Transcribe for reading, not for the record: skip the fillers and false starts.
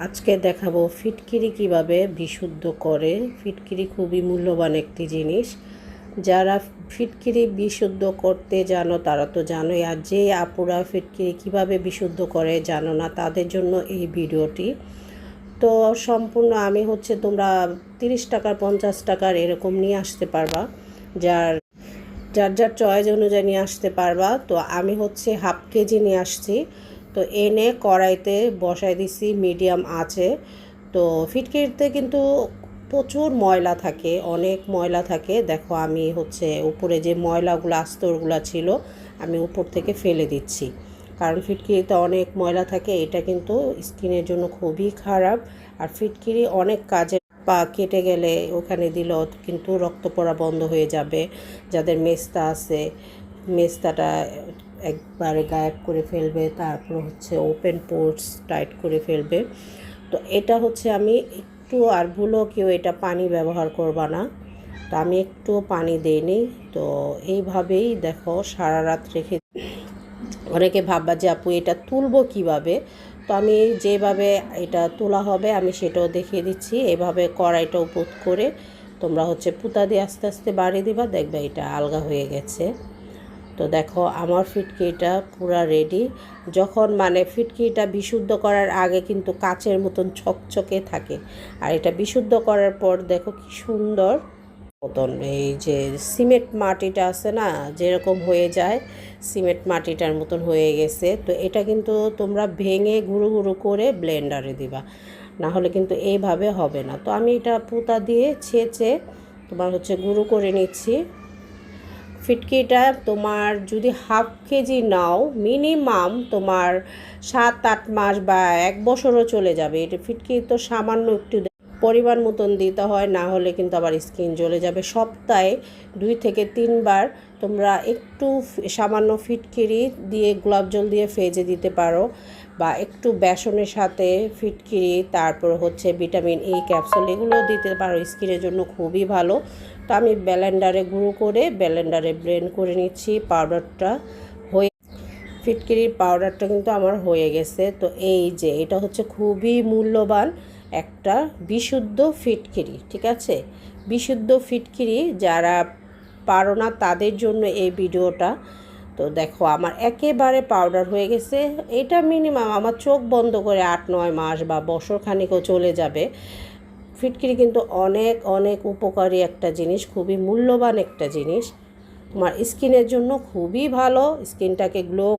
আজকে দেখাবো ফিটকিরি কিভাবে বিশুদ্ধ করে। ফিটকিরি খুবই মূল্যবান একটি জিনিস। যারা ফিটকিরি বিশুদ্ধ করতে জানো তারা তো জানোই, আর যে আপুরা ফিটকিরি কিভাবে বিশুদ্ধ করে জানো না তাদের জন্য এই ভিডিওটি। তো সম্পূর্ণ আমি তোমরা 30 টাকার 50 টাকার এরকম নিয়ে আসতে পারবা, যার যার যার চয়েস অনুযায়ী নিয়ে আসতে পারবা। তো আমি হাফ কেজি নিয়ে আসছি। তো এনে কড়াইতে বসাই দিছি মিডিয়াম আঁচে। তো ফিটকিরিতে কিন্তু প্রচুর ময়লা থাকে, অনেক ময়লা থাকে। দেখো আমি উপরে যে ময়লাগুলো আস্তরগুলো ছিল আমি উপর থেকে ফেলে দিচ্ছি, কারণ ফিটকিরিতে অনেক ময়লা থাকে। এটা কিন্তু স্কিনের জন্য খুবই খারাপ। আর ফিটকিরি অনেক কাজে, পা কেটে গেলে ওখানে দিলেও কিন্তু রক্ত পড়া বন্ধ হয়ে যাবে। যাদের মেস্তা আছে, মেস্তাটা একবারে গায়েব করে ফেলবে। তারপর ওপেন পোর্স টাইট করে ফেলবে। তো এটা আমি একটু, আর ভুলেও কেউ এটা পানি ব্যবহার করবা না। তো আমি একটু পানি দিইনি। তো এইভাবেই দেখো সারা রাত রেখে, অনেকে ভাববা যে আপু এটা তুলবো কিভাবে। তো আমি যেভাবে এটা তোলা হবে আমি সেটাও দেখিয়ে দিচ্ছি। এভাবে কড়াইটা উপর করে তোমরা পুতা দিয়ে আস্তে আস্তে বাড়িয়ে দিবা, দেখবে এটা আলগা হয়ে গেছে। তো দেখো আমার ফিটকিরিটা পুরা রেডি। যখন ফিটকিরিটা বিশুদ্ধ করার আগে কিন্তু কাচের মতন ছকছকে থাকে, আর এটা বিশুদ্ধ করার পর দেখো কি সুন্দর মতন, এই যে সিমেন্ট মাটিটা আছে না, যেরকম হয়ে যায় সিমেন্ট মাটিটার মতন হয়ে গেছে। তো এটা কিন্তু তোমরা ভেঙে গুঁড়ো গুঁড়ো করে ব্লেন্ডারে দিবা, না হলে কিন্তু এইভাবে হবে না। তো আমি এটা পুতা দিয়ে ছেঁচে তোমার গুঁড়ো করে নিচ্ছি। ফিটকিরিটা তোমার যদি হাফ কেজি নাও মিনিমাম তোমার 7-8 মাস বা 1 বছরও চলে যাবে। এটা ফিটকিরি তো সামান্য একটু পরিমাণ মতন দিতে হয়, না হলে কিন্তু আবার স্কিন জ্বলে যাবে। সপ্তাহে 2 থেকে 3 বার তোমরা একটু সামান্য ফিটকিরি দিয়ে গোলাপ জল দিয়ে ফেজে দিতে পারো, বা একটু বেসনের সাথে ফিটকিরি, তারপর ভিটামিন ই ক্যাপসুল, এগুলো দিতে পারো। স্কিনের জন্য খুবই ভালো। তো আমি ব্লেন্ডারে গুঁড়ো করে ব্লেন্ডারে ব্লেন্ড করে নিচ্ছি। পাউডারটা হয়ে, ফিটকিরির পাউডারটা কিন্তু আমার হয়ে গেছে। তো এই যে এটা খুবই মূল্যবান একটা বিশুদ্ধ ফিটকিরি, ঠিক আছে। বিশুদ্ধ ফিটকিরি যারা পারো না তাদের জন্য এই ভিডিওটা। তো দেখো আমার একেবারে পাউডার হয়ে গেছে। এটা মিনিমাম আমার চোখ বন্ধ করে 8-9 মাস বা বছর খানিকও চলে যাবে। ফিটকিরি কিন্তু অনেক অনেক উপকারী একটা জিনিস, খুবই মূল্যবান একটা জিনিস। তোমার স্কিনের জন্য খুবই ভালো, স্কিনটাকে গ্লো